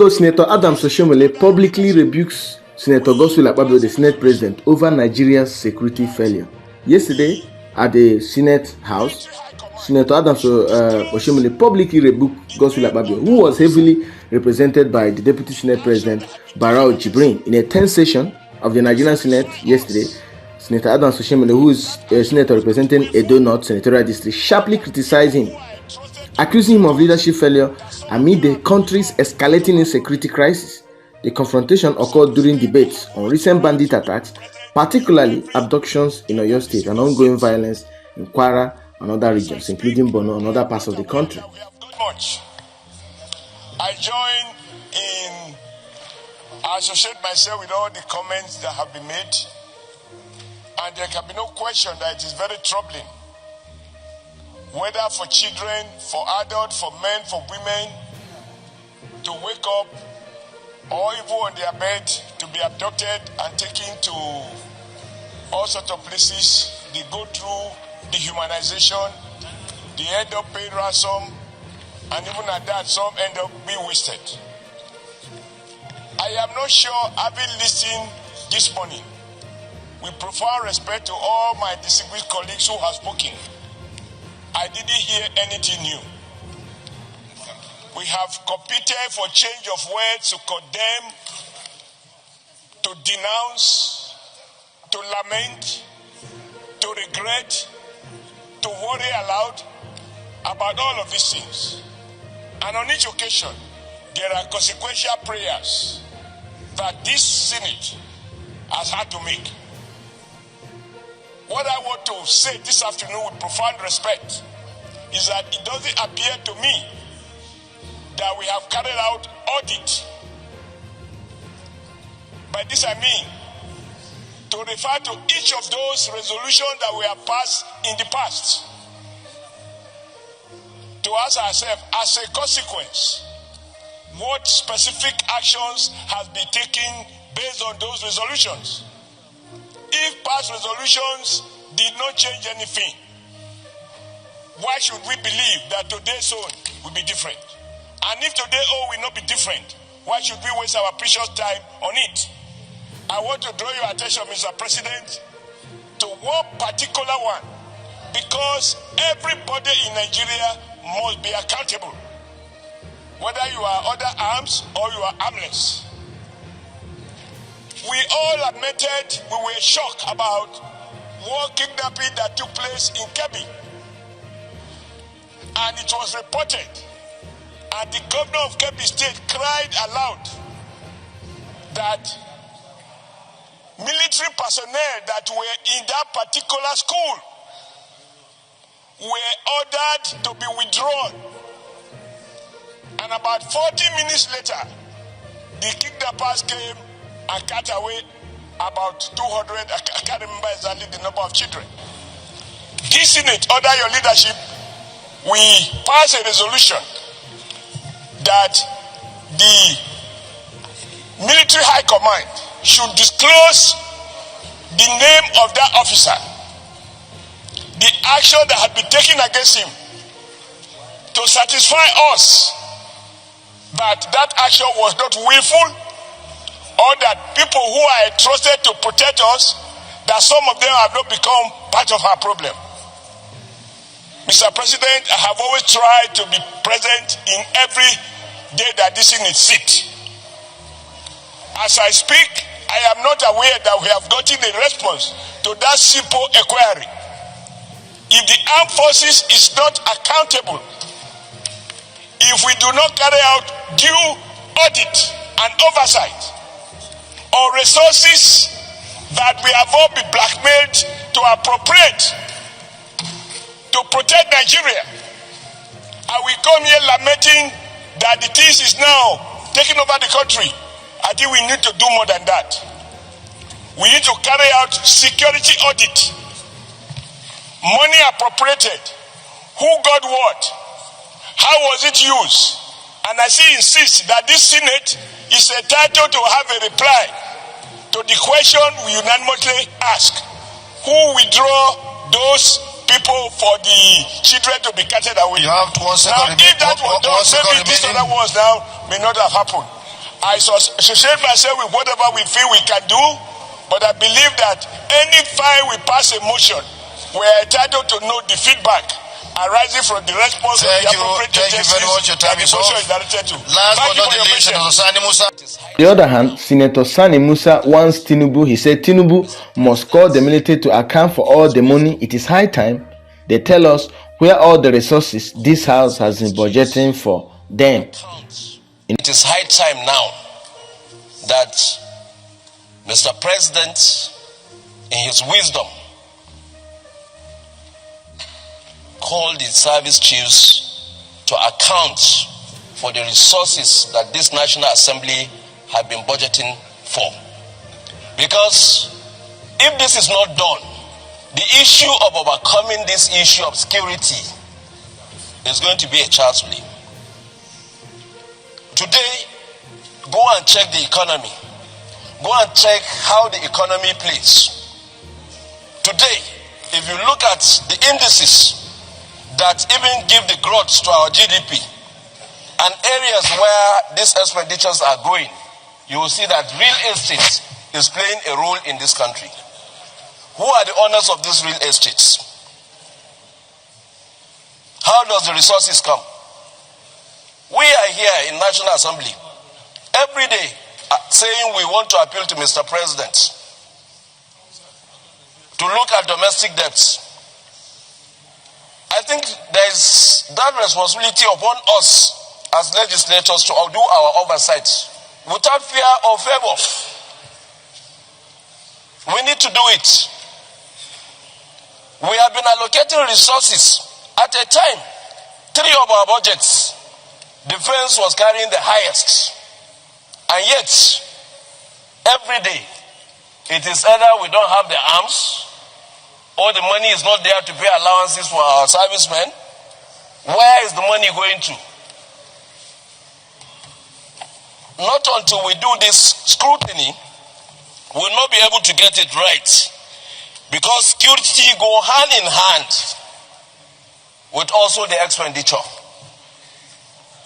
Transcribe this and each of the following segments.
So Senator Adams Oshiomhole publicly rebukes Senator Godswill Akpabio, the Senate President, over Nigeria's security failure. Yesterday, at the Senate House, Senator Adams Oshiomhole publicly rebuked Godswill Akpabio, who was heavily represented by the Deputy Senate President Barau Jibrin. In a tense session of the Nigerian Senate yesterday, Senator Adams Oshiomhole, who is a senator representing Edo North Senatorial District, sharply criticized him, accusing him of leadership failure amid the country's escalating insecurity crisis. The confrontation occurred during debates on recent bandit attacks, particularly abductions in Oyo State and ongoing violence in Kwara and other regions, including Borno and other parts of the country. I join in, I associate myself with all the comments that have been made, and there can be no question that it is very troubling, whether for children, for adults, for men, for women, to wake up or even on their bed to be abducted and taken to all sorts of places. They go through dehumanization, they end up paying ransom, and even at that, some end up being wasted. I am not sure, having listened this morning, with profound respect to all my distinguished colleagues who have spoken, I didn't hear anything new. We have competed for change of words to condemn, to denounce, to lament, to regret, to worry aloud about all of these things. And on each occasion, there are consequential prayers that this Senate has had to make. What I want to say this afternoon with profound respect is that it doesn't appear to me that we have carried out audit. By this I mean to refer to each of those resolutions that we have passed in the past, to ask ourselves, as a consequence, what specific actions have been taken based on those resolutions. If past resolutions did not change anything, why should we believe that today's own will be different? And if today's own will not be different, why should we waste our precious time on it? I want to draw your attention, Mr. President, to one particular one, because everybody in Nigeria must be accountable, whether you are under arms or you are armless. We all admitted we were shocked about one kidnapping that took place in Kebbi, and it was reported, and the governor of Kebbi State cried aloud that military personnel that were in that particular school were ordered to be withdrawn. And about 40 minutes later, the kidnappers came and cut away about 200, I can't remember exactly the number of children. This Senate, under your leadership, we passed a resolution that the military high command should disclose the name of that officer, the action that had been taken against him, to satisfy us that that action was not willful, or that people who are entrusted to protect us, that some of them have not become part of our problem. Mr. President, I have always tried to be present in every day that this Senate sits. As I speak, I am not aware that we have gotten a response to that simple inquiry. If the armed forces is not accountable, if we do not carry out due audit and oversight on resources that we have all been blackmailed to appropriate to protect Nigeria, and we come here lamenting that the things is now taking over the country, I think we need to do more than that. We need to carry out security audit. Money appropriated. Who got what? How was it used? And I still insist that this Senate is entitled to have a reply to the question we unanimously ask. Who withdraw those people for the children to be carted away? You have 1 second. Now, if that was done, maybe these other ones now may not have happened. I associate myself with whatever we feel we can do, but I believe that anytime we pass a motion, we are entitled to know the feedback arising from the response of the appropriate agencies that the motion is directed to. Thank you for your patience. On the other hand, Senator Sani Musa wants Tinubu. He said Tinubu must call the military to account for all the money. It is high time they tell us where all the resources this house has been budgeting for them. It is high time now that Mr. President, in his wisdom, called the service chiefs to account for the resources that this National Assembly have been budgeting for. Because if this is not done, the issue of overcoming this issue of security is going to be a child's play. Today, go and check the economy. Go and check how the economy plays. Today, if you look at the indices that even give the growth to our GDP and areas where these expenditures are going, you will see that real estate is playing a role in this country. Who are the owners of these real estates? How does the resources come? We are here in National Assembly every day saying we want to appeal to Mr. President to look at domestic debts. I think there is that responsibility upon us as legislators to do our oversight without fear or favor. We need to do it. We have been allocating resources at a time. 3 of our budgets, defense was carrying the highest. And yet, every day, it is either we don't have the arms, or the money is not there to pay allowances for our servicemen. Where is the money going to? Not until we do this scrutiny, we will not be able to get it right. Because security go hand in hand with also the expenditure.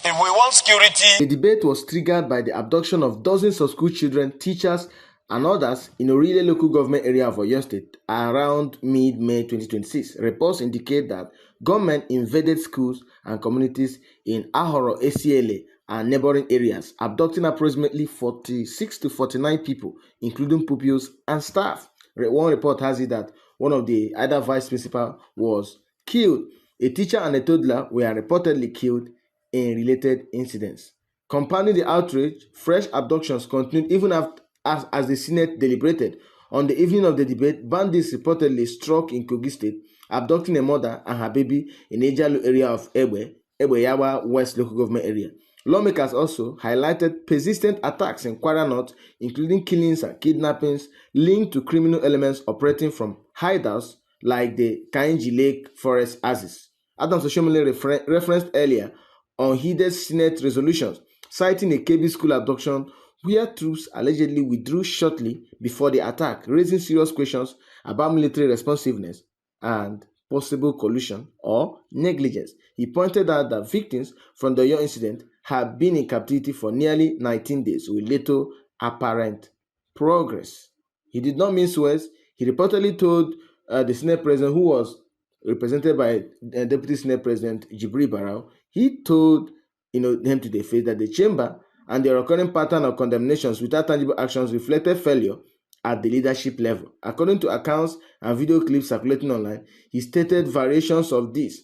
If we want security... The debate was triggered by the abduction of dozens of school children, teachers, and others in Orile local government area of Oyo State around mid-May 2026. Reports indicate that gunmen invaded schools and communities in Ahoro, ACLA, and neighboring areas, abducting approximately 46 to 49 people, including pupils and staff. One report has it that one of the other vice principal was killed. A teacher and a toddler were reportedly killed in related incidents. Compounding the outrage, fresh abductions continued even after, as the Senate deliberated. On the evening of the debate, bandits reportedly struck in Kebbi State, abducting a mother and her baby in the Ejalu area of Yawa West local government area. Lawmakers also highlighted persistent attacks in Kwara North, including killings and kidnappings linked to criminal elements operating from hideouts like the Kainji Lake Forest Axis. Adams Oshiomhole referenced earlier unheeded Senate resolutions, citing a Kebbi school abduction where troops allegedly withdrew shortly before the attack, raising serious questions about military responsiveness and possible collusion or negligence. He pointed out that victims from the Oyo incident had been in captivity for nearly 19 days with little apparent progress. He did not mince words. He reportedly told the Senate President, who was represented by Deputy Senate President Jibril Barau, he told him to the face that the chamber and the recurring pattern of condemnations without tangible actions reflected failure at the leadership level. According to accounts and video clips circulating online, he stated variations of this.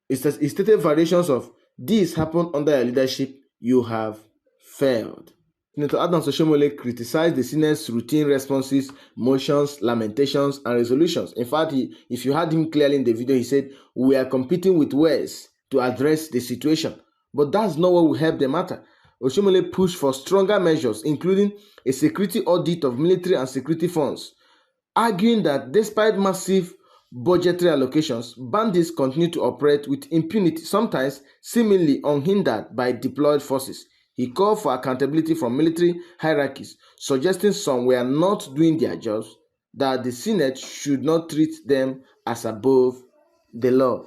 He stated variations of this happened under your leadership, you have failed. Senator Adams Oshiomhole criticized the Senate's routine responses, motions, lamentations, and resolutions. In fact, if you heard him clearly in the video, he said, we are competing with words to address the situation. But that's not what will help the matter. Oshiomhole pushed for stronger measures, including a security audit of military and security funds, arguing that despite massive budgetary allocations, bandits continue to operate with impunity, sometimes seemingly unhindered by deployed forces. He called for accountability from military hierarchies, suggesting some were not doing their jobs, that the Senate should not treat them as above the law.